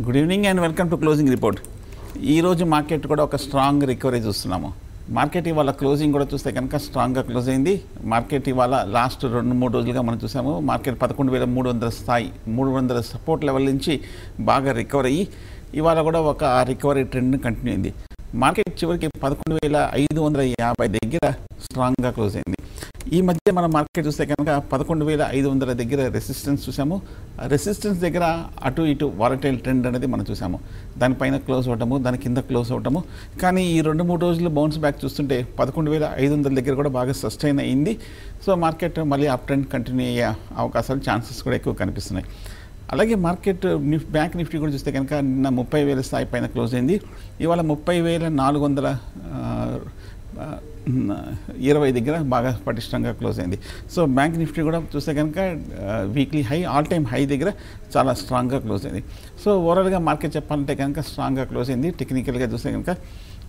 Good evening and welcome to closing report. ఈరోజు market కూడా ఒక స్ట్రాంగ్ రికవరీ చూస్తున్నాము. మార్కెట్ ఇవాళ క్లోజింగ్ కూడా చూస్తే కనుక స్ట్రాంగ్గా క్లోజ్ అయింది. మార్కెట్ ఇవాళ లాస్ట్ 2-3 రోజులుగా మనం చూసాము. మార్కెట్ 11,300 స్థాయి 300 సపోర్ట్ లెవెల్ నుంచి బాగా రికవర్ అయ్యి ఇవాళ కూడా ఒక రికవరీ ట్రెండ్ కంటిన్యూ అయింది. మార్కెట్ చివరికి 11,550 దగ్గర స్ట్రాంగ్గా క్లోజ్ అయింది. ఈ మధ్య మన మార్కెట్ చూస్తే కనుక 11,500 దగ్గర రెసిస్టెన్స్ చూసాము. రెసిస్టెన్స్ దగ్గర అటు ఇటు వాలటైల్ ట్రెండ్ అనేది మనం చూసాము. దానిపైన క్లోజ్ అవ్వటము, దాని కింద క్లోజ్ అవ్వటము. కానీ ఈ 2-3 రోజులు బౌన్స్ బ్యాక్ చూస్తుంటే 11,500 దగ్గర కూడా బాగా సస్టైన్ అయింది. సో మార్కెట్ మళ్ళీ అప్ ట్రెండ్ కంటిన్యూ అయ్యే అవకాశాలు ఛాన్సెస్ కూడా ఎక్కువ కనిపిస్తున్నాయి. అలాగే మార్కెట్ బ్యాంక్ నిఫ్టీ కూడా చూస్తే కనుక నిన్న 30,000 స్థాయి పైన క్లోజ్ అయింది. ఇవాళ 30,420 దగ్గర బాగా పటిష్టంగా క్లోజ్ అయింది. సో బ్యాంక్ నిఫ్టీ కూడా చూస్తే కనుక weekly high, all time high దగ్గర చాలా స్ట్రాంగ్గా క్లోజ్ అయింది. సో ఓవరాల్గా మార్కెట్ చెప్పాలంటే కనుక స్ట్రాంగ్గా క్లోజ్ అయింది. టెక్నికల్గా చూస్తే కనుక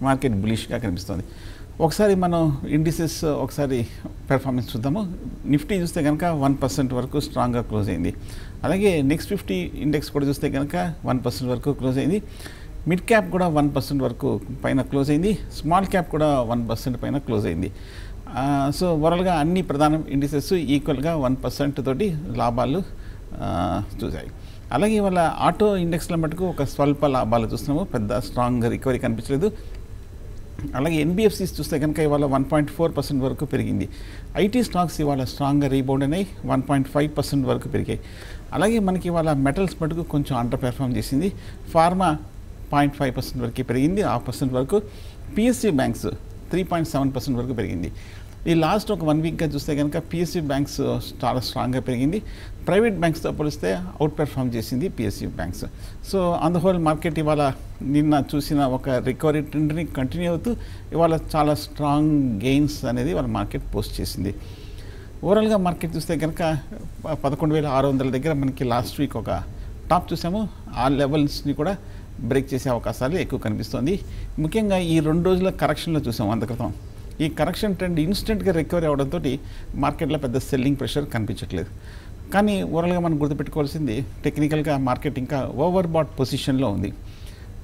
మార్కెట్ బులిష్గా కనిపిస్తుంది. ఒకసారి మనం ఇండిసెస్ ఒకసారి పెర్ఫార్మెన్స్ చూద్దాము. నిఫ్టీ చూస్తే కనుక 1% వరకు స్ట్రాంగ్గా క్లోజ్ అయింది. అలాగే నెక్స్ట్ 50 ఇండెక్స్ కూడా చూస్తే కనుక 1% వరకు క్లోజ్ అయింది. మిడ్ క్యాప్ కూడా 1% వరకు పైన క్లోజ్ అయింది. స్మాల్ క్యాప్ కూడా 1% పైన క్లోజ్ అయింది. సో ఓవరాల్గా అన్ని ప్రధాన ఇండిసెస్ ఈక్వల్గా 1% తోటి లాభాలు చూసాయి. అలాగే ఇవాళ ఆటో ఇండెక్స్ల మటుకు ఒక స్వల్ప లాభాలు చూస్తున్నాము. పెద్ద స్ట్రాంగ్ రికవరీ కనిపించలేదు. అలాగే ఎన్బిఎఫ్సిస్ చూస్తే కనుక ఇవాళ 1.4% వరకు పెరిగింది. ఐటీ స్టాక్స్ ఇవాళ స్ట్రాంగ్గా రీబౌండ్ అయినాయి, 1.5% వరకు పెరిగాయి. అలాగే మనకి ఇవాళ మెటల్స్ మటుకు కొంచెం అండర్ పెర్ఫామ్ చేసింది. ఫార్మా 0.5% వరకు పెరిగింది, 0.5% వరకు. పిఎస్సి బ్యాంక్స్ 3.7% వరకు పెరిగింది. ఈ లాస్ట్ ఒక 1 వీక్గా చూస్తే కనుక పిఎస్సి బ్యాంక్స్ చాలా స్ట్రాంగ్గా పెరిగింది. ప్రైవేట్ బ్యాంక్స్తో పోలిస్తే అవుట్ పెర్ఫామ్ చేసింది PSC banks. So on the whole market ఇవాళ నిన్న చూసిన ఒక రికవరీ ట్రెండ్ని కంటిన్యూ అవుతూ ఇవాళ చాలా స్ట్రాంగ్ గెయిన్స్ అనేది వాళ్ళ మార్కెట్ పోస్ట్ చేసింది. ఓవరాల్గా మార్కెట్ చూస్తే కనుక 11,600 దగ్గర మనకి లాస్ట్ వీక్ ఒక టాప్ చూసాము. ఆ లెవెల్స్ని కూడా బ్రేక్ చేసే అవకాశాలు ఎక్కువ కనిపిస్తుంది. ముఖ్యంగా ఈ 2 రోజుల కరెక్షన్లో చూసాము అంత క్రితం. ఈ కరెక్షన్ ట్రెండ్ ఇన్స్టెంట్గా రికవరీ అవడంతో మార్కెట్లో పెద్ద సెల్లింగ్ ప్రెషర్ కనిపించట్లేదు. కానీ ఓవరాల్గా మనం గుర్తుపెట్టుకోవాల్సింది టెక్నికల్గా మార్కెట్ ఇంకా ఓవర్ బాట్ పొజిషన్లో ఉంది.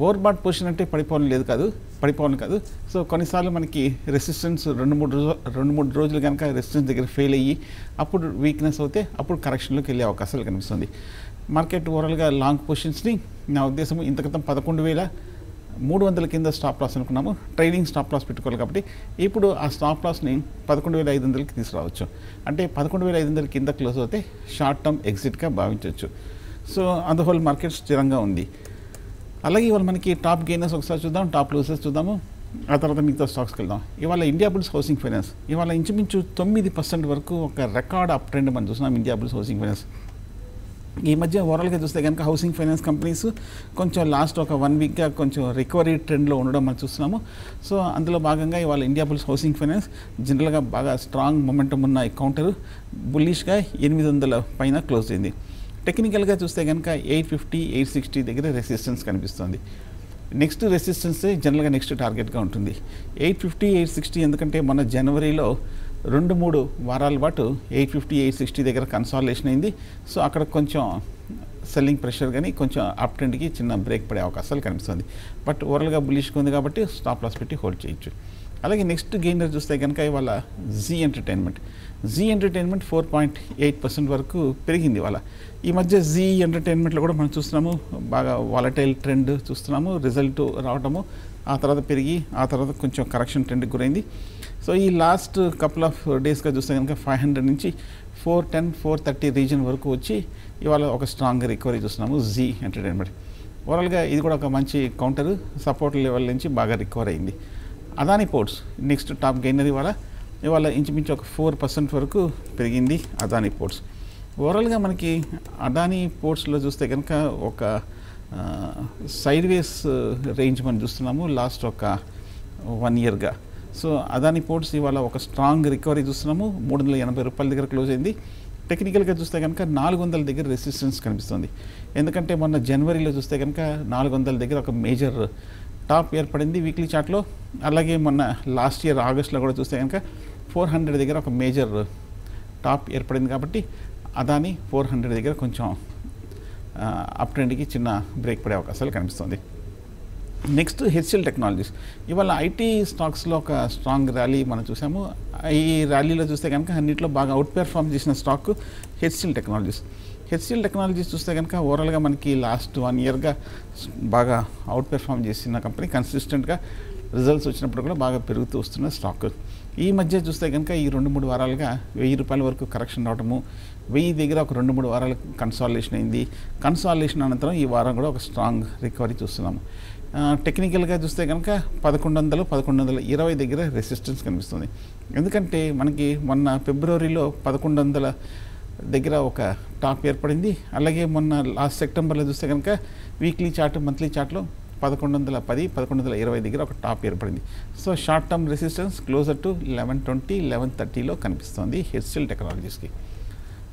ఓవర్ బాట్ పొజిషన్ అంటే పడిపోవడం కాదు. సో కొన్నిసార్లు మనకి రెసిస్టెన్స్ 2-3 రోజులు కనుక రెసిస్టెన్స్ దగ్గర ఫెయిల్ అయ్యి అప్పుడు వీక్నెస్ అవుతే అప్పుడు కరెక్షన్లోకి వెళ్ళే అవకాశాలు కనిపిస్తుంది. మార్కెట్ ఓవరాల్గా లాంగ్ పొజిషన్స్ని నా ఉద్దేశం ఇంత క్రితం 11,300 కింద స్టాప్ లాస్ అనుకున్నాము. ట్రైలింగ్ స్టాప్ లాస్ పెట్టుకోవాలి కాబట్టి ఇప్పుడు ఆ స్టాప్ లాస్ని 11,500కి తీసుకురావచ్చు. అంటే 11,500 కింద క్లోజ్ అవుతే షార్ట్ టర్మ్ ఎగ్జిట్గా భావించవచ్చు. So on the whole market స్థిరంగా ఉంది. అలాగే ఇవాళ మనకి టాప్ గెయినర్స్ ఒకసారి చూద్దాం, టాప్ లూజర్స్ చూద్దాము, ఆ తర్వాత మిగతా స్టాక్స్కి వెళ్దాం. ఇవాళ ఇండియా బుల్స్ హౌసింగ్ ఫైనాన్స్ ఇవాళ ఇంచుమించు 9% వరకు ఒక రికార్డ్ అప్ ట్రెండ్ మనం చూస్తున్నాం. ఇండియా బుల్స్ హౌసింగ్ ఫైనాన్స్ ఈ మధ్య ఓవరాల్గా చూస్తే కనుక హౌసింగ్ ఫైనాన్స్ కంపెనీస్ కొంచెం లాస్ట్ ఒక 1 వీక్గా కొంచెం రికవరీ ట్రెండ్లో ఉండడం మనం చూస్తున్నాము. సో అందులో భాగంగా ఇవాళ ఇండియా బుల్స్ హౌసింగ్ ఫైనాన్స్ జనరల్గా బాగా స్ట్రాంగ్ మొమెంటం ఉన్న కౌంటర్ బుల్లిష్గా 800 పైన క్లోజ్ అయింది. టెక్నికల్గా చూస్తే కనుక 850, 860 దగ్గర రెసిస్టెన్స్ కనిపిస్తుంది. నెక్స్ట్ రెసిస్టెన్స్ జనరల్గా నెక్స్ట్ టార్గెట్గా ఉంటుంది 850, 860. ఎందుకంటే మన జనవరిలో 2-3 వారాల పాటు 850, 860 దగ్గర కన్సాలిడేషన్ అయింది. సో అక్కడ కొంచెం సెల్లింగ్ ప్రెషర్ కానీ కొంచెం అప్ ట్రెండ్కి చిన్న బ్రేక్ పడే అవకాశాలు కనిపిస్తుంది. బట్ ఓవరాల్గా బులిష్గా ఉంది కాబట్టి స్టాప్ లాస్ పెట్టి హోల్డ్ చేయొచ్చు. అలాగే నెక్స్ట్ గెయినర్ చూస్తే కనుక ఇవాళ జీ ఎంటర్టైన్మెంట్ 4.8% వరకు పెరిగింది. ఇవాళ ఈ మధ్య జీ ఎంటర్టైన్మెంట్లో కూడా మనం చూస్తున్నాము బాగా వాలటైల్ ట్రెండ్ చూస్తున్నాము. రిజల్ట్ రావడము, ఆ తర్వాత పెరిగి ఆ తర్వాత కొంచెం కరెక్షన్ ట్రెండ్కి గురైంది. సో ఈ లాస్ట్ కపుల్ ఆఫ్ డేస్గా చూస్తే కనుక 500 నుంచి 410, 430 రీజన్ వరకు వచ్చి ఇవాళ ఒక స్ట్రాంగ్ రికవరీ చూస్తున్నాము జీ ఎంటర్టైన్మెంట్. ఓవరాల్గా ఇది కూడా ఒక మంచి కౌంటర్ సపోర్ట్ లెవెల్ నుంచి బాగా రికవర్ అయింది. Adani ports next top gainer ఇవాళ ఇంచుమించు ఒక 4% వరకు పెరిగింది అదానీ పోర్ట్స్. ఓవరాల్గా మనకి అదానీ పోర్ట్స్లో చూస్తే కనుక ఒక సైడ్ వేస్ రేంజ్ మనం చూస్తున్నాము లాస్ట్ ఒక 1 ఇయర్గా. సో అదానీ పోర్ట్స్ ఇవాళ ఒక స్ట్రాంగ్ రికవరీ చూస్తున్నాము. 380 రూపాయల దగ్గర క్లోజ్ అయింది. టెక్నికల్గా చూస్తే కనుక 400 దగ్గర రెసిస్టెన్స్ కనిపిస్తుంది. ఎందుకంటే మొన్న జనవరిలో చూస్తే కనుక 400 దగ్గర ఒక మేజర్ టాప్ ఏర్పడింది వీక్లీ చార్ట్లో. అలాగే మొన్న లాస్ట్ ఇయర్ ఆగస్ట్లో కూడా చూస్తే కనుక 400 దగ్గర ఒక మేజర్ టాప్ ఏర్పడింది. కాబట్టి అదానీ 400 దగ్గర కొంచెం అప్ ట్రెండ్కి చిన్న బ్రేక్ పడే అవకాశాలు కనిపిస్తుంది. Next HCl technologies. ఇవాళ ఐటీ స్టాక్స్లో ఒక స్ట్రాంగ్ ర్యాలీ మనం చూసాము. ఈ ర్యాలీలో చూస్తే కనుక అన్నింటిలో బాగా అవుట్ పెర్ఫార్మ్ చేసిన stock HCl technologies. HCl technologies చూస్తే కనుక ఓవరాల్గా మనకి లాస్ట్ 1 ఇయర్గా బాగా అవుట్ పెర్ఫార్మ్ చేసిన కంపెనీ. కన్సిస్టెంట్గా రిజల్ట్స్ వచ్చినప్పుడు కూడా బాగా పెరుగుతూ వస్తున్న స్టాక్. ఈ మధ్య చూస్తే కనుక ఈ 2-3 వారాలుగా ₹1000 వరకు కరెక్షన్ రావడము, 1000 దగ్గర ఒక 2-3 వారాలు కన్సాలిడేషన్ అయింది. కన్సాలిడేషన్ అనంతరం ఈ వారం కూడా ఒక స్ట్రాంగ్ రికవరీ చూస్తున్నాము. టెక్నికల్గా చూస్తే కనుక 1100, 1120 దగ్గర రెసిస్టెన్స్ కనిపిస్తుంది. ఎందుకంటే మనకి మొన్న ఫిబ్రవరిలో 1100 దగ్గర ఒక టాప్ ఏర్పడింది. అలాగే మొన్న లాస్ట్ సెప్టెంబర్లో చూస్తే కనుక వీక్లీ చార్ట్, మంత్లీ చార్ట్లో 1110, 1120 దగ్గర ఒక టాప్ ఏర్పడింది. So short term resistance closer to 1120, 1130లో కనిపిస్తుంది హెచ్సిఎల్ టెక్నాలజీస్కి.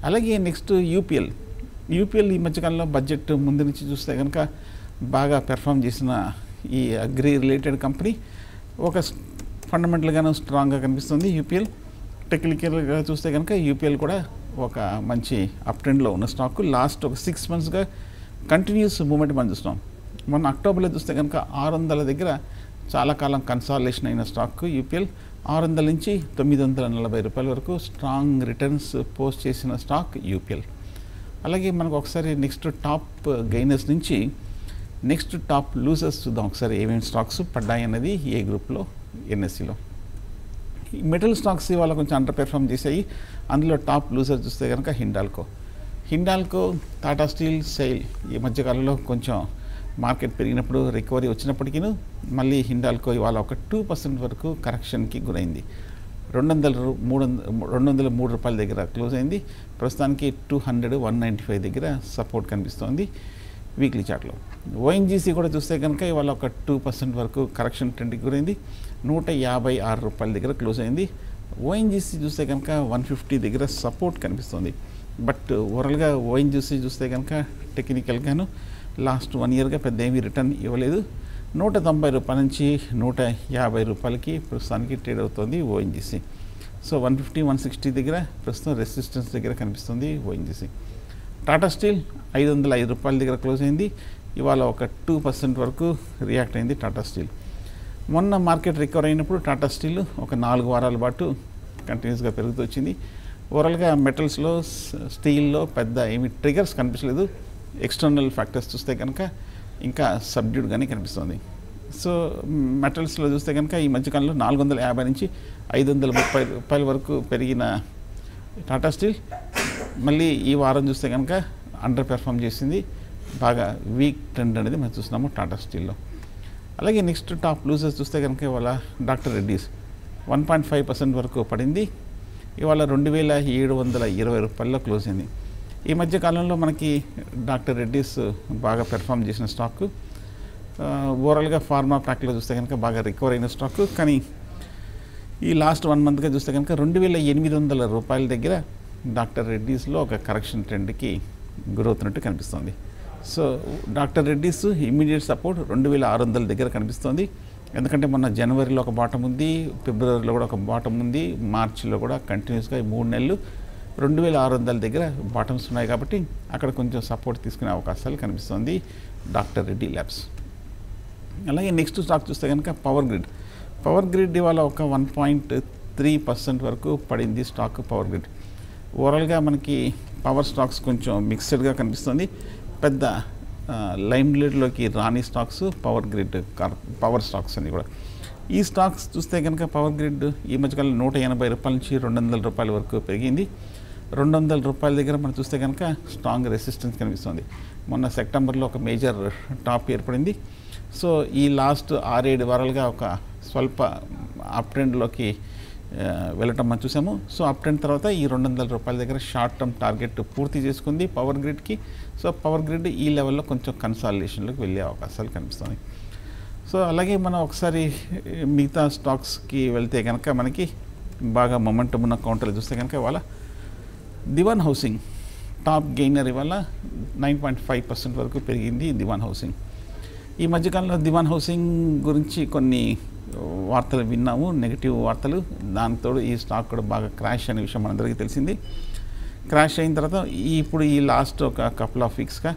అలాగే నెక్స్ట్ యూపీఎల్. ఈ మధ్యకాలంలో బడ్జెట్ ముందు నుంచి చూస్తే కనుక బాగా పెర్ఫామ్ చేసిన ఈ అగ్రి రిలేటెడ్ కంపెనీ ఒక ఫండమెంటల్గాను స్ట్రాంగ్గా కనిపిస్తుంది యూపీఎల్. టెక్నికల్గా చూస్తే కనుక యూపీఎల్ కూడా ఒక మంచి అప్ ట్రెండ్లో ఉన్న స్టాక్. లాస్ట్ ఒక 6 మంత్స్గా కంటిన్యూస్ మూమెంట్ మనం చూస్తున్నాం. మొన్న అక్టోబర్లో చూస్తే కనుక 600 దగ్గర చాలా కాలం కన్సాలిడేషన్ అయిన స్టాక్ యూపీఎల్. 600 నుంచి ₹940 వరకు స్ట్రాంగ్ రిటర్న్స్ పోస్ట్ చేసిన స్టాక్ యూపీఎల్. అలాగే మనకు ఒకసారి నెక్స్ట్ టాప్ గెయినర్స్ నుంచి నెక్స్ట్ టాప్ లూజర్స్ చూద్దాం. ఒకసారి ఏమేమి స్టాక్స్ పడ్డాయి అన్నది ఏ గ్రూప్లో, ఎన్ఎస్సిలో. మెటల్ స్టాక్స్ ఇవాళ కొంచెం అండర్ పెర్ఫామ్ చేశాయి. అందులో టాప్ లూజర్ చూస్తే కనుక హిండాల్కో, టాటా స్టీల్, సెయిల్ ఈ మధ్యకాలంలో కొంచెం మార్కెట్ పెరిగినప్పుడు రికవరీ వచ్చినప్పటికీ మళ్ళీ హిండాల్కో ఇవాళ ఒక 2% వరకు కరెక్షన్కి గురైంది. ₹203 దగ్గర క్లోజ్ అయింది. ప్రస్తుతానికి 200, 195 దగ్గర సపోర్ట్ కనిపిస్తోంది వీక్లీ చార్ట్లో. ఓఎన్జీసీ కూడా చూస్తే కనుక ఇవాళ ఒక 2% వరకు కరెక్షన్ ట్రెండ్కి గురైంది. ₹156 దగ్గర క్లోజ్ అయింది. ఓఎన్జీసీ చూస్తే కనుక 150 దగ్గర సపోర్ట్ కనిపిస్తుంది. బట్ ఓవరాల్గా ఓఎన్జీసీ చూస్తే కనుక టెక్నికల్గాను లాస్ట్ 1 ఇయర్గా పెద్ద ఏమీ రిటర్న్ ఇవ్వలేదు. ₹190 నుంచి ₹150 ప్రస్తుతానికి ట్రేడ్ అవుతుంది ఓఎన్జీసీ. సో 150, 160 దగ్గర ప్రస్తుతం రెసిస్టెన్స్ దగ్గర కనిపిస్తుంది ఓఎన్జీసీ. టాటా స్టీల్ ₹505 దగ్గర క్లోజ్ అయింది. ఇవాళ ఒక 2% వరకు రియాక్ట్ అయింది టాటా స్టీల్. మొన్న మార్కెట్ రికవర్ అయినప్పుడు టాటా స్టీల్ ఒక 4 వారాల పాటు కంటిన్యూస్గా పెరుగుతూ వచ్చింది. ఓవరాల్గా మెటల్స్లో, స్టీల్లో పెద్ద ఏమి ట్రిగర్స్ కనిపించలేదు. ఎక్స్టర్నల్ ఫ్యాక్టర్స్ చూస్తే కనుక ఇంకా సబ్డ్యూడ్గానే కనిపిస్తుంది. సో మెటల్స్లో చూస్తే కనుక ఈ మధ్యకాలంలో ₹450 నుంచి ₹530 వరకు పెరిగిన టాటా స్టీల్ మళ్ళీ ఈ వారం చూస్తే కనుక అండర్ పెర్ఫామ్ చేసింది. బాగా వీక్ ట్రెండ్ అనేది మనం చూస్తున్నాము టాటా స్టీల్లో. అలాగే నెక్స్ట్ టాప్ లూజర్స్ చూస్తే కనుక ఇవాళ డాక్టర్ రెడ్డీస్ 1.5% వరకు పడింది. ఇవాళ ₹2,720 క్లోజ్ అయింది. ఈ మధ్య కాలంలో మనకి డాక్టర్ రెడ్డీస్ బాగా పెర్ఫామ్ చేసిన స్టాక్. ఓవరాల్గా ఫార్మా ప్యాక్లో చూస్తే కనుక బాగా రికవర్ అయిన స్టాక్. కానీ ఈ లాస్ట్ 1 మంత్గా చూస్తే కనుక ₹2,800 దగ్గర డాక్టర్ రెడ్డీస్లో ఒక కరెక్షన్ ట్రెండ్కి గురవుతున్నట్టు కనిపిస్తుంది. So doctor Reddy's immediate support 2600 దగ్గర కనిపిస్తుంది. ఎందుకంటే మొన్న జనవరిలో ఒక బాటమ్ ఉంది, ఫిబ్రవరిలో కూడా ఒక బాటమ్ ఉంది, మార్చిలో కూడా కంటిన్యూస్గా 3 నెలలు 2600 దగ్గర బాటమ్స్ ఉన్నాయి. కాబట్టి అక్కడ కొంచెం సపోర్ట్ తీసుకునే అవకాశాలు కనిపిస్తుంది డాక్టర్ రెడ్డి ల్యాబ్స్. అలాగే నెక్స్ట్ స్టాక్ చూస్తే కనుక పవర్ గ్రిడ్ ఇవాళ ఒక 1.3% వరకు పడింది స్టాక్ పవర్ గ్రిడ్. ఓవరాల్గా మనకి పవర్ స్టాక్స్ కొంచెం మిక్స్డ్గా కనిపిస్తుంది. పెద్ద లైమ్ లైట్లోకి రాని స్టాక్స్ పవర్ స్టాక్స్ అన్ని కూడా. ఈ స్టాక్స్ చూస్తే కనుక పవర్ గ్రిడ్ ఈ మధ్యకాలంలో ₹180 నుంచి ₹200 వరకు పెరిగింది. ₹200 దగ్గర మనం చూస్తే కనుక స్ట్రాంగ్ రెసిస్టెన్స్ కనిపిస్తుంది. మొన్న సెప్టెంబర్లో ఒక మేజర్ టాప్ ఏర్పడింది. సో ఈ లాస్ట్ 6-7 వారాలుగా ఒక స్వల్ప అప్ ట్రెండ్లోకి వెళ్ళటం మనం చూసాము. సో అప్ ట్రెండ్ తర్వాత ఈ ₹200 దగ్గర షార్ట్ టర్మ్ టార్గెట్ పూర్తి చేసుకుంది పవర్ గ్రిడ్కి. సో పవర్ గ్రిడ్ ఈ లెవెల్లో కొంచెం కన్సాలిడేషన్లోకి వెళ్ళే అవకాశాలు కనిపిస్తుంది. సో అలాగే మనం ఒకసారి మిగతా స్టాక్స్కి వెళ్తే కనుక మనకి బాగా మొమెంటమ్ ఉన్న కౌంటర్లు చూస్తే కనుక ఇవాళ దివాన్ హౌసింగ్ టాప్ గెయినర్ ఇవాళ 9.5% వరకు పెరిగింది దివాన్ హౌసింగ్. ఈ మధ్యకాలంలో దివాన్ హౌసింగ్ గురించి కొన్ని వార్తలు విన్నాము, నెగిటివ్ వార్తలు. దాంతో ఈ స్టాక్ కూడా బాగా క్రాష్ అనే విషయం మనందరికీ తెలిసింది. క్రాష్ అయిన తర్వాత ఇప్పుడు ఈ లాస్ట్ ఒక కపుల్ ఆఫ్ వీక్స్గా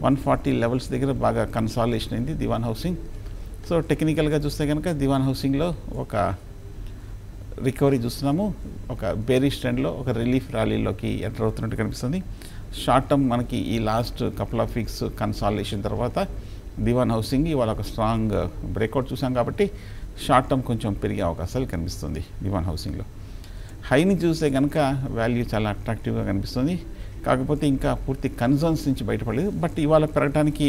140 లెవెల్స్ దగ్గర బాగా కన్సాలిడేషన్ అయింది దివాన్ హౌసింగ్. సో టెక్నికల్గా చూస్తే కనుక దివాన్ హౌసింగ్లో ఒక రికవరీ చూస్తున్నాము. ఒక బేరిష్ ట్రెండ్లో ఒక రిలీఫ్ ర్యాలీలోకి ఎంటర్ అవుతున్నట్టు కనిపిస్తుంది. షార్ట్ టర్మ్ మనకి ఈ last couple of weeks consolidation తర్వాత దివాన్ హౌసింగ్ ఇవాళ ఒక స్ట్రాంగ్ బ్రేక్అవుట్ చూసాం కాబట్టి షార్ట్ టర్మ్ కొంచెం పెరిగే అవకాశాలు కనిపిస్తుంది దివాన్ హౌసింగ్లో. హైని చూస్తే కనుక వాల్యూ చాలా అట్రాక్టివ్గా కనిపిస్తుంది. కాకపోతే ఇంకా పూర్తి కన్సర్న్స్ నుంచి బయటపడలేదు. బట్ ఇవాళ పెరగడానికి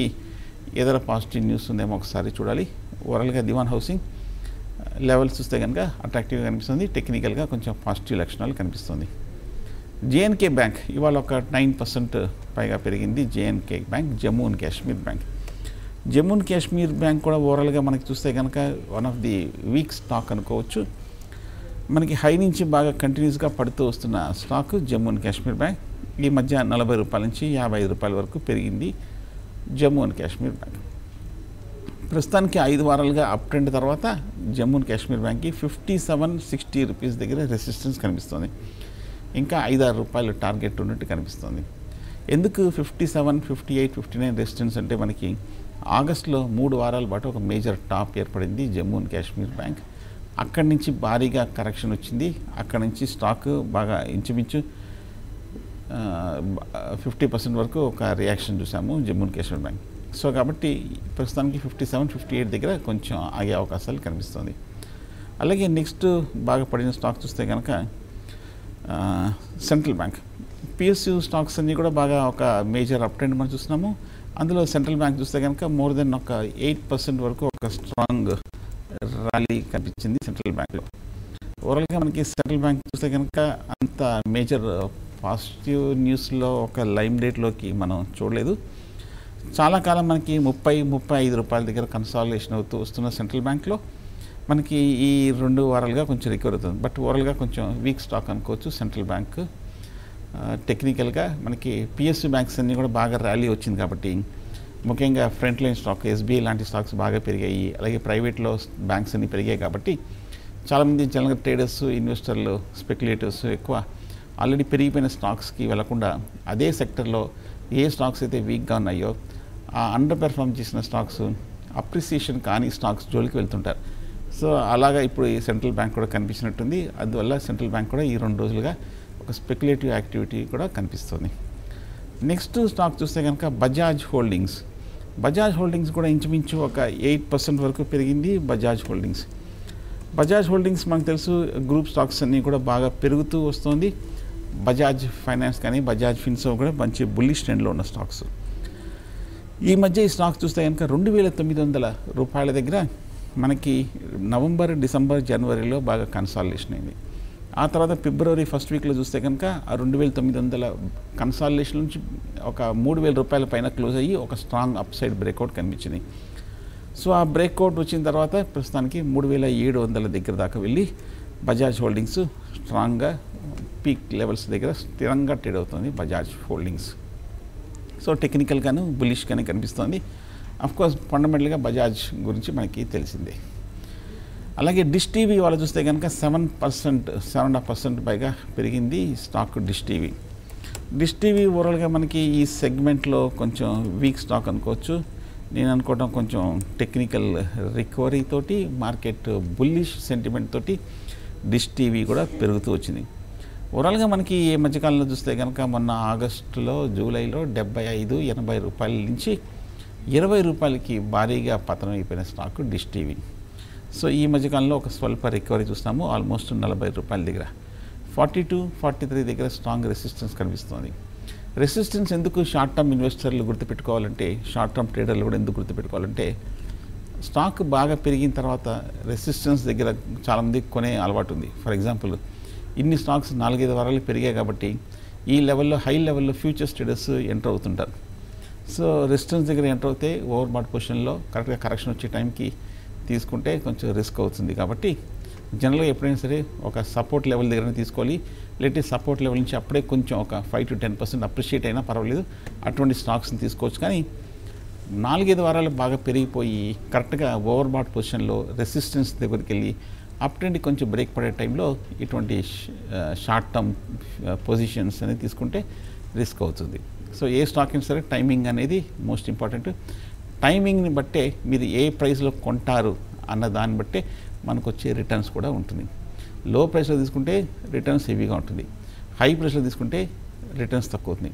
ఏదైనా పాజిటివ్ న్యూస్ ఉందేమో ఒకసారి చూడాలి. ఓవరాల్గా దివాన్ హౌసింగ్ లెవెల్స్ చూస్తే కనుక అట్రాక్టివ్గా కనిపిస్తుంది. టెక్నికల్గా కొంచెం పాజిటివ్ లక్షణాలు కనిపిస్తుంది. జేఎన్కే బ్యాంక్ ఇవాళ ఒక 9% పైగా పెరిగింది. J&K bank, Jammu and Kashmir bank. Jammu and Kashmir bank కూడా ఓవరాల్గా మనకి చూస్తే కనుక one of the week stock అనుకోవచ్చు. మనకి హై నుంచి బాగా కంటిన్యూస్గా పడుతూ వస్తున్న stock Jammu and Kashmir bank. ఈ మధ్య 40 రూపాయల నుంచి 55 రూపాయల వరకు పెరిగింది జమ్మూ అండ్ కాశ్మీర్ బ్యాంక్. ప్రస్తుతానికి 5 వారాలుగా అప్ ట్రెండ్ తర్వాత జమ్మూ అండ్ కాశ్మీర్ బ్యాంక్కి 57-60 రూపీస్ దగ్గర రెసిస్టెన్స్ కనిపిస్తుంది. ఇంకా 5-6 రూపాయలు టార్గెట్ ఉన్నట్టు కనిపిస్తుంది. ఎందుకు 57, 58, 59 రెసిస్టెన్స్ అంటే మనకి ఆగస్టులో 3 వారాల పాటు ఒక మేజర్ టాప్ ఏర్పడింది జమ్మూ అండ్ కాశ్మీర్ బ్యాంక్. అక్కడి నుంచి భారీగా కరెక్షన్ వచ్చింది. అక్కడి నుంచి స్టాక్ బాగా ఇంచుమించు 50% వరకు ఒక రియాక్షన్ చూసాము Jammu and Kashmir bank. So కాబట్టి ప్రస్తుతానికి 57, 58 దగ్గర కొంచెం ఆగే అవకాశాలు కనిపిస్తుంది. అలాగే నెక్స్ట్ బాగా పడిన స్టాక్ చూస్తే కనుక సెంట్రల్ బ్యాంక్. పిఎస్యు స్టాక్స్ అన్నీ కూడా బాగా ఒక మేజర్ అప్ ట్రెండ్ మనం చూస్తున్నాము. అందులో సెంట్రల్ బ్యాంక్ చూస్తే కనుక మోర్ దెన్ ఒక 8% వరకు ఒక స్ట్రాంగ్ ర్యాలీ కనిపించింది సెంట్రల్ బ్యాంక్లో. ఓవరాల్గా మనకి సెంట్రల్ బ్యాంక్ చూస్తే కనుక అంత మేజర్ పాజిటివ్ న్యూస్లో ఒక లైమ్ లైట్లోకి మనం చూడలేదు. చాలా కాలం మనకి 30-35 రూపాయల దగ్గర కన్సాలిడేషన్ అవుతూ వస్తున్న సెంట్రల్ బ్యాంక్లో మనకి ఈ 2 వారాలుగా కొంచెం రికవర్ అవుతుంది. బట్ ఓవరాల్గా కొంచెం వీక్ స్టాక్ అనుకోవచ్చు సెంట్రల్ బ్యాంక్. టెక్నికల్గా మనకి పిఎస్యు బ్యాంక్స్ అన్నీ కూడా బాగా ర్యాలీ వచ్చింది కాబట్టి ముఖ్యంగా ఫ్రంట్ లైన్ స్టాక్ ఎస్బీఐ లాంటి స్టాక్స్ బాగా పెరిగాయి. అలాగే ప్రైవేట్లో బ్యాంక్స్ అన్నీ పెరిగాయి కాబట్టి చాలామంది జనరల్గా ట్రేడర్స్, ఇన్వెస్టర్లు, స్పెక్యులేటర్స్ ఎక్కువ ఆల్రెడీ పెరిగిపోయిన స్టాక్స్కి వెళ్లకుండా అదే సెక్టర్లో ఏ స్టాక్స్ అయితే వీక్గా ఉన్నాయో ఆ అండర్ పెర్ఫార్మ్ చేసిన స్టాక్స్, అప్రిసియేషన్ కానీ స్టాక్స్ జోలికి వెళ్తుంటారు. సో అలాగా ఇప్పుడు ఈ సెంట్రల్ బ్యాంక్ కూడా కనిపించినట్టుంది. అందువల్ల సెంట్రల్ బ్యాంక్ కూడా ఈ 2 రోజులుగా ఒక స్పెక్యులేటివ్ యాక్టివిటీ కూడా కనిపిస్తుంది. నెక్స్ట్ స్టాక్ చూస్తే కనుక బజాజ్ హోల్డింగ్స్. బజాజ్ హోల్డింగ్స్ కూడా ఇంచుమించు ఒక 8% వరకు పెరిగింది బజాజ్ హోల్డింగ్స్. బజాజ్ హోల్డింగ్స్ మనకు తెలుసు గ్రూప్ స్టాక్స్ అన్నీ కూడా బాగా పెరుగుతూ వస్తుంది. బజాజ్ ఫైనాన్స్ కానీ బజాజ్ ఫిన్సర్వ్ కూడా మంచి బుల్లిష్ ట్రెండ్లో ఉన్న స్టాక్స్. ఈ మధ్య ఈ స్టాక్స్ చూస్తే కనుక 2900 రూపాయల దగ్గర మనకి నవంబర్, డిసెంబర్, జనవరిలో బాగా కన్సాలిడేషన్ అయింది. ఆ తర్వాత ఫిబ్రవరి ఫస్ట్ వీక్లో చూస్తే కనుక ఆ 2900 కన్సాలిడేషన్ నుంచి ఒక 3000 రూపాయల పైన క్లోజ్ అయ్యి ఒక స్ట్రాంగ్ అప్ సైడ్ బ్రేక్అవుట్ కనిపించింది. సో ఆ బ్రేక్అవుట్ వచ్చిన తర్వాత ప్రస్తుతానికి 3700 దగ్గర దాకా వెళ్ళి బజాజ్ హోల్డింగ్స్ స్ట్రాంగ్గా పీక్ లెవెల్స్ దగ్గర స్థిరంగా ట్రేడ్ అవుతుంది బజాజ్ హోల్డింగ్స్. సో టెక్నికల్గాను బులిష్గానే కనిపిస్తుంది. అఫ్కోర్స్ ఫండమెంటల్గా బజాజ్ గురించి మనకి తెలిసిందే. అలాగే డిష్ టీవీ వాళ్ళు చూస్తే కనుక 7.5% పైగా పెరిగింది stock dish TV. Dish TV ఓవరాల్గా మనకి ఈ సెగ్మెంట్లో కొంచెం వీక్ స్టాక్ అనుకోవచ్చు. నేను అనుకోవడం కొంచెం టెక్నికల్ రికవరీ తోటి, మార్కెట్ బుల్లిష్ సెంటిమెంట్ తోటి డిష్ టీవీ కూడా పెరుగుతూ వచ్చింది. ఓవరాల్గా మనకి ఈ మధ్యకాలంలో చూస్తే కనుక మొన్న ఆగస్టులో, జూలైలో 75-80 రూపాయల నుంచి 20 రూపాయలకి భారీగా పతనం అయిపోయిన స్టాక్ డిష్ టీవీ. సో ఈ మధ్యకాలంలో ఒక స్వల్ప రికవరీ చూస్తాము. ఆల్మోస్ట్ 40 రూపాయల దగ్గర 42-43 దగ్గర స్ట్రాంగ్ రెసిస్టెన్స్ కనిపిస్తుంది. రెసిస్టెన్స్ ఎందుకు షార్ట్ టర్మ్ ఇన్వెస్టర్లు గుర్తుపెట్టుకోవాలంటే, షార్ట్ టర్మ్ ట్రేడర్లు కూడా ఎందుకు గుర్తుపెట్టుకోవాలంటే, స్టాక్ బాగా పెరిగిన తర్వాత రెసిస్టెన్స్ దగ్గర చాలామంది కొనే అలవాటు ఉంది. ఫర్ ఎగ్జాంపుల్ ఇన్ని స్టాక్స్ 4-5 వారాలు పెరిగాయి కాబట్టి ఈ లెవెల్లో హై లెవెల్లో ఫ్యూచర్స్ ట్రేడర్స్ ఎంటర్ అవుతుంటారు. సో రెసిస్టెన్స్ దగ్గర ఎంటర్ అవుతే ఓవర్ బాట్ పొజిషన్లో కరెక్ట్గా కరెక్షన్ వచ్చే టైంకి తీసుకుంటే కొంచెం రిస్క్ అవుతుంది. కాబట్టి జనరల్గా ఎప్పుడైనా సరే ఒక సపోర్ట్ లెవెల్ దగ్గర తీసుకోవాలి. లేకపోతే సపోర్ట్ లెవెల్ నుంచి అప్పుడే కొంచెం ఒక 5-10% అప్రిషియేట్ అయినా పర్వాలేదు, అటువంటి స్టాక్స్ని తీసుకోవచ్చు. కానీ 4-5 వారాలు బాగా పెరిగిపోయి కరెక్ట్గా ఓవర్ బాట్ పొజిషన్లో రెసిస్టెన్స్ దగ్గరికి వెళ్ళి అప్ ట్రెండ్ కొంచెం బ్రేక్ పడే టైంలో ఇటువంటి షార్ట్ టర్మ్ పొజిషన్స్ అనేది తీసుకుంటే రిస్క్ అవుతుంది. సో ఏ స్టాక్ అయినా సరే టైమింగ్ అనేది మోస్ట్ ఇంపార్టెంట్. టైమింగ్ని బట్టే మీరు ఏ ప్రైస్లో కొంటారు అన్న దాన్ని బట్టే మనకు వచ్చే రిటర్న్స్ కూడా ఉంటుంది. లో ప్రైస్లో తీసుకుంటే రిటర్న్స్ హెవీగా ఉంటుంది, హై ప్రైస్లో తీసుకుంటే రిటర్న్స్ తక్కువ అవుతుంది.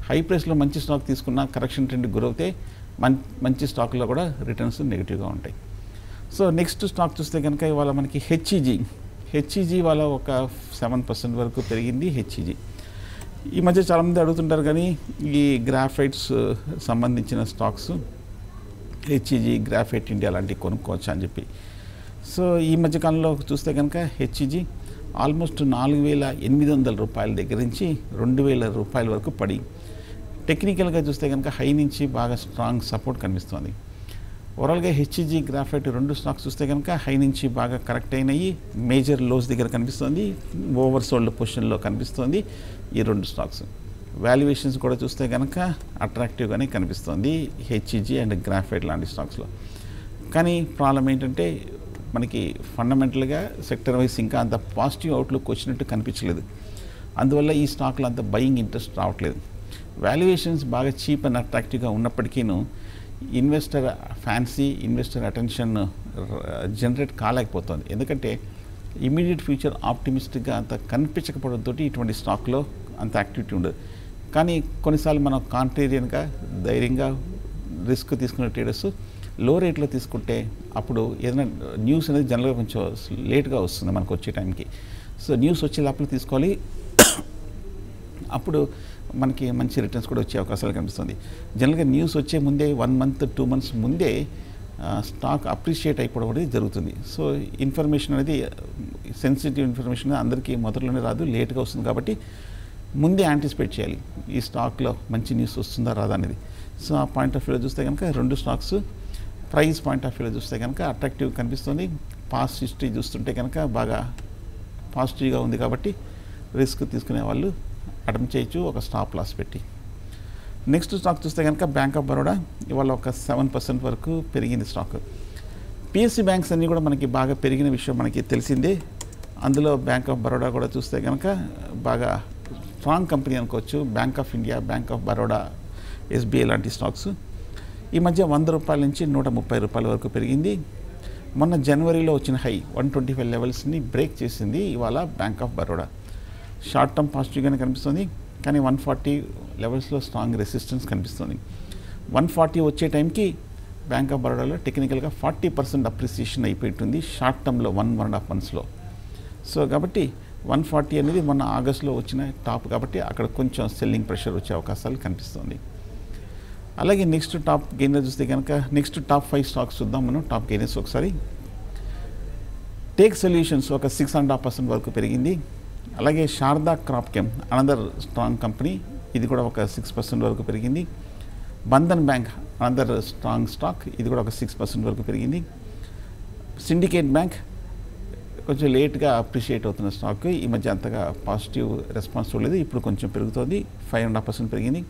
హై ప్రైస్లో మంచి స్టాక్ తీసుకున్న కరెక్షన్ ట్రెండ్ గురవుతే మంచి స్టాక్లో కూడా రిటర్న్స్ నెగిటివ్గా ఉంటాయి. సో నెక్స్ట్ స్టాక్ చూస్తే కనుక ఇవాళ మనకి హెచ్ఈజీ వాళ్ళ ఒక 7% వరకు పెరిగింది. హెచ్ఈజీ ఈ మధ్య చాలామంది అడుగుతుంటారు, కానీ ఈ గ్రాఫైట్స్ సంబంధించిన స్టాక్స్ హెచ్ఈజీ, గ్రాఫైట్ ఇండియా లాంటివి కొనుక్కోవచ్చు అని చెప్పి. సో ఈ మధ్యకాలంలో చూస్తే కనుక హెచ్ఈజీ ఆల్మోస్ట్ 4,800 రూపాయల దగ్గర నుంచి 2,000 రూపాయల వరకు పడి, టెక్నికల్గా చూస్తే కనుక హై నుంచి బాగా స్ట్రాంగ్ సపోర్ట్ కనిపిస్తుంది. ఓవరాల్గా హెచ్ఈజీ, గ్రాఫైట్ రెండు స్టాక్స్ చూస్తే కనుక హై నుంచి బాగా కరెక్ట్ అయినాయి, మేజర్ లోస్ దగ్గర కనిపిస్తుంది, ఓవర్ సోల్డ్ పొజిషన్లో కనిపిస్తుంది ఈ రెండు స్టాక్స్. వాల్యుయేషన్స్ కూడా చూస్తే కనుక అట్రాక్టివ్గానే కనిపిస్తుంది హెచ్ఈజీ అండ్ గ్రాఫైట్ లాంటి స్టాక్స్లో. కానీ ప్రాబ్లం ఏంటంటే మనకి ఫండమెంటల్గా సెక్టర్ వైజ్ ఇంకా అంత పాజిటివ్ అవుట్లుక్ వచ్చినట్టు కనిపించలేదు. అందువల్ల ఈ స్టాక్లో అంత బయింగ్ ఇంట్రెస్ట్ రావట్లేదు. వాల్యుయేషన్స్ బాగా చీప్ అండ్ అట్రాక్టివ్గా ఉన్నప్పటికీను investor fancy, investor attention generate కాలేకపోతుంది. ఎందుకంటే ఇమీడియట్ ఫ్యూచర్ ఆప్టిమిస్టిక్గా అంత కనిపించకపోవడంతో ఇటువంటి స్టాక్లో అంత యాక్టివిటీ ఉండదు. కానీ కొన్నిసార్లు మనం కాంట్రేరియన్గా ధైర్యంగా రిస్క్ తీసుకునే ట్రేడర్స్ లో రేట్లో తీసుకుంటే అప్పుడు ఏదైనా న్యూస్ అనేది జనరల్గా కొంచెం లేట్గా వస్తుంది మనకు వచ్చే టైంకి. సో న్యూస్ వచ్చే లోపల తీసుకోవాలి, అప్పుడు మనకి మంచి రిటర్న్స్ కూడా వచ్చే అవకాశాలు కనిపిస్తుంది. జనరల్గా న్యూస్ వచ్చే ముందే 1 month 2 months ముందే స్టాక్ అప్రిషియేట్ అయిపోవడం అనేది జరుగుతుంది. సో ఇన్ఫర్మేషన్ అనేది సెన్సిటివ్ ఇన్ఫర్మేషన్ అందరికీ మొదట్లోనే రాదు, లేట్గా వస్తుంది. కాబట్టి ముందే యాంటిసిపేట్ చేయాలి ఈ స్టాక్లో మంచి న్యూస్ వస్తుందా రాదా అనేది. సో ఆ పాయింట్ ఆఫ్ వ్యూలో చూస్తే కనుక రెండు స్టాక్స్ ప్రైస్ పాయింట్ ఆఫ్ వ్యూలో చూస్తే కనుక అట్రాక్టివ్ కనిపిస్తుంది. పాస్ట్ హిస్టరీ చూస్తుంటే కనుక బాగా పాజిటివ్గా ఉంది. కాబట్టి రిస్క్ తీసుకునే వాళ్ళు అటెంప్ట్ చేయొచ్చు ఒక స్టాప్ లాస్ పెట్టి. నెక్స్ట్ స్టాక్ చూస్తే కనుక బ్యాంక్ ఆఫ్ బరోడా ఇవాళ ఒక 7% వరకు పెరిగింది స్టాక్. పిఎస్సి బ్యాంక్స్ అన్నీ కూడా మనకి బాగా పెరిగిన విషయం మనకి తెలిసిందే. అందులో బ్యాంక్ ఆఫ్ బరోడా కూడా చూస్తే కనుక బాగా స్ట్రాంగ్ కంపెనీ అనుకోవచ్చు. Bank of India, bank of Baroda, SBI లాంటి స్టాక్స్ ఈ మధ్య 100 రూపాయల నుంచి 130 రూపాయల వరకు పెరిగింది. మొన్న జనవరిలో వచ్చిన హై 125 లెవెల్స్ని బ్రేక్ చేసింది ఇవాళ bank of Baroda. Short term పాజిటివ్గానే కనిపిస్తుంది, కానీ 140 లెవెల్స్లో స్ట్రాంగ్ రెసిస్టెన్స్ కనిపిస్తుంది. 140 వచ్చే టైంకి బ్యాంక్ ఆఫ్ బరోడాలో టెక్నికల్గా 40% అప్రిసియేషన్ అయిపోయింటుంది షార్ట్ టర్మ్లో 1.5 monthsలో. సో కాబట్టి 140 అనేది మొన్న ఆగస్టులో వచ్చిన టాప్, కాబట్టి అక్కడ కొంచెం సెల్లింగ్ ప్రెషర్ వచ్చే అవకాశాలు కనిపిస్తుంది. అలాగే నెక్స్ట్ టాప్ గెయినర్ చూస్తే కనుక నెక్స్ట్ టాప్ 5 స్టాక్స్ చూద్దాం మనం. టాప్ గెయినర్స్ ఒకసారి టేక్ సొల్యూషన్స్ ఒక 6.5% వరకు పెరిగింది. అలాగే శారదా క్రాప్కెమ్ అనదర్ స్ట్రాంగ్ కంపెనీ, ఇది కూడా ఒక 6% వరకు పెరిగింది. Bandhan bank another strong stock, ఇది కూడా ఒక 6% వరకు పెరిగింది. సిండికేట్ బ్యాంక్ కొంచెం లేట్గా అప్రిషియేట్ అవుతున్న స్టాక్, ఈ మధ్య అంతగా పాజిటివ్ రెస్పాన్స్ చూడలేదు, ఇప్పుడు కొంచెం పెరుగుతుంది, 5.5% పెరిగింది.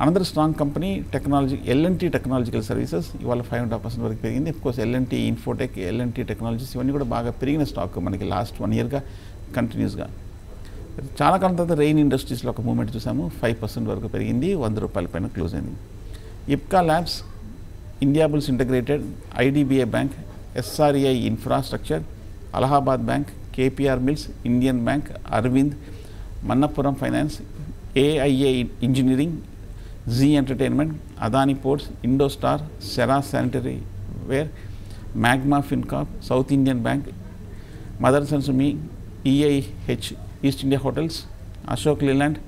Another strong company technology LNT technological services ఇవాళ 5.5% వరకు పెరిగింది. Of course LNT infotech, LNT technologies ఇవన్నీ కూడా బాగా పెరిగిన స్టాక్ మనకి లాస్ట్ 1 yearగా కంటిన్యూస్గా. చాలా కాలం తర్వాత రెయిన్ ఇండస్ట్రీస్లో ఒక మూమెంట్ చూసాము, 5% వరకు పెరిగింది, 100 రూపాయల పైన క్లోజ్ అయింది. Ipca labs, Indiabulls integrated, IDBI bank, SREI infrastructure, Allahabad bank, KPR mills, Indian bank, Arvind, Manappuram finance, AIA engineering, Zee entertainment, Adani ports, IndoStar, Cera sanitary ware, Magma Fincorp, South Indian bank, Motherson Sumi, EIH East India hotels, Ashok Leyland,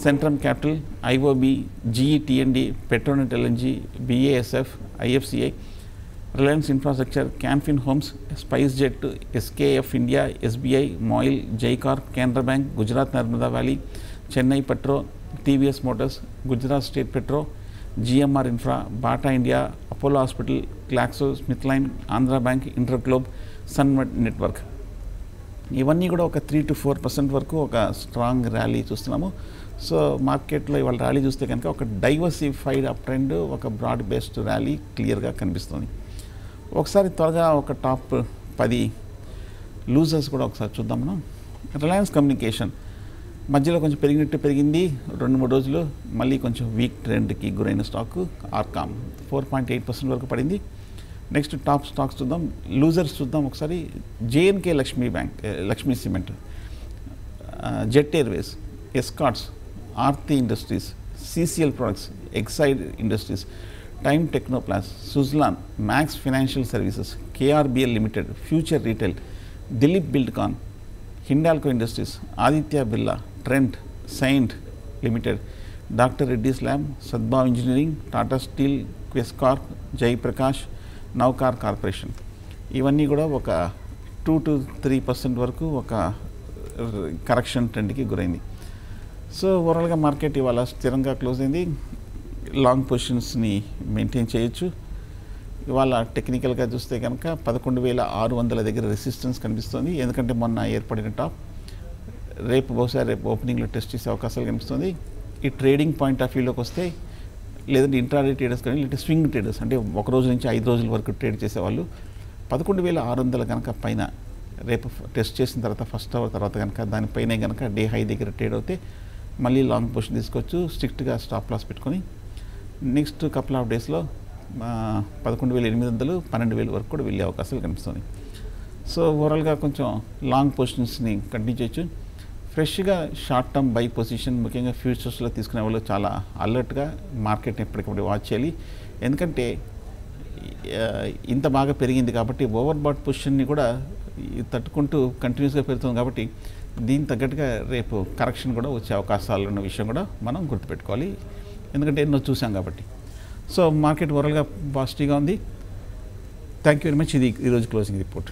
Centrum capital, IOB, GETnD, Petronet LNG, BASF, IFCI, Reliance infrastructure, CanFin homes, SpiceJet, SKF India, SBI, MOIL, Jaicorp, Canara bank, Gujarat Narmada valley, Chennai petro, TVS motors, Gujarat state petro, GMR infra, Bata India, Apollo hospital, GlaxoSmithKline, Andhra bank, InterGlobe, Sun network, ఇవన్నీ కూడా ఒక 3 to 4% వరకు ఒక strong rally చూస్తున్నాము. So మార్కెట్లో ఇవాళ rally చూస్తే కనుక ఒక డైవర్సిఫైడ్ అప్ ట్రెండ్, ఒక బ్రాడ్ బేస్డ్ ర్యాలీ క్లియర్గా కనిపిస్తుంది. ఒకసారి త్వరగా ఒక టాప్ 10 లూజర్స్ కూడా ఒకసారి చూద్దాం మనం. రిలయన్స్ కమ్యూనికేషన్ మధ్యలో కొంచెం పెరిగింది 2-3 రోజులు మళ్ళీ కొంచెం వీక్ ట్రెండ్కి గురైన స్టాకు ఆర్కామ్ 4.8% వరకు పడింది. నెక్స్ట్ టాప్ స్టాక్స్ చూద్దాం. లూజర్స్ చూద్దాం ఒకసారి. JNK Lakshmi cement, Jet Airways, Escorts, Aarti industries, CCL products, Exide industries, Time Technoplast, Suzlon, Max financial services, KRBL limited, Future Retail, Dilip Buildcon, Hindalco industries, Aditya Birla, Trent, Cyient limited, doctor Reddy's lab, Sadbhav engineering, Tata steel, Quess Corp, Jaiprakash, నౌకార్ corporation. ఇవన్నీ కూడా ఒక 2-3% వరకు ఒక correction ట్రెండ్కి గురైంది. So ఓవరాల్గా market ఇవాళ స్థిరంగా క్లోజ్ అయింది. లాంగ్ పొజిషన్స్ని మెయింటైన్ చేయొచ్చు. ఇవాళ టెక్నికల్గా చూస్తే కనుక 11,600 దగ్గర రెసిస్టెన్స్ కనిపిస్తుంది. ఎందుకంటే మొన్న ఏర్పడిన టాప్ బహుశా రేపు ఓపెనింగ్లో టెస్ట్ చేసే అవకాశాలు కనిపిస్తుంది. ఈ ట్రేడింగ్ పాయింట్ ఆఫ్ వ్యూలోకి వస్తే లేదంటే ఇంట్రాడే ట్రేడర్స్ కానీ లేదంటే స్వింగ్ ట్రేడర్స్ అంటే 1 రోజు నుంచి 5 రోజుల వరకు ట్రేడ్ చేసేవాళ్ళు 11,600 కనుక పైన రేపు టెస్ట్ చేసిన తర్వాత ఫస్ట్ అవర్ తర్వాత కనుక దానిపైనే కనుక డే హై దగ్గర ట్రేడ్ అవుతే మళ్ళీ లాంగ్ పొజిషన్ తీసుకోవచ్చు స్ట్రిక్ట్గా స్టాప్ లాస్ పెట్టుకొని. నెక్స్ట్ కపుల్ ఆఫ్ డేస్లో 11,800 12,000 వరకు కూడా వెళ్ళే అవకాశాలు కనిపిస్తుంది. సో ఓవరాల్గా కొంచెం లాంగ్ పొజిషన్స్ని కంటిన్యూ చేయొచ్చు. ఫ్రెష్గా షార్ట్ టర్మ్ బై పొజిషన్ ముఖ్యంగా ఫ్యూచర్స్లో తీసుకునే వాళ్ళు చాలా అలర్ట్గా మార్కెట్ని ఎప్పటికప్పుడు వాచ్ చేయాలి. ఎందుకంటే ఇంత బాగా పెరిగింది కాబట్టి ఓవర్ బాట్ పొజిషన్ని కూడా తట్టుకుంటూ కంటిన్యూస్గా పెరుగుతుంది కాబట్టి దీని తగ్గట్టుగా రేపు కరెక్షన్ కూడా వచ్చే అవకాశాలు ఉన్న విషయం కూడా మనం గుర్తుపెట్టుకోవాలి. ఎందుకంటే ఎన్నో చూసాం కాబట్టి. సో మార్కెట్ ఓవరాల్గా పాజిటివ్గా ఉంది. Thank you very much. ఇది ఈరోజు క్లోజింగ్ రిపోర్ట్.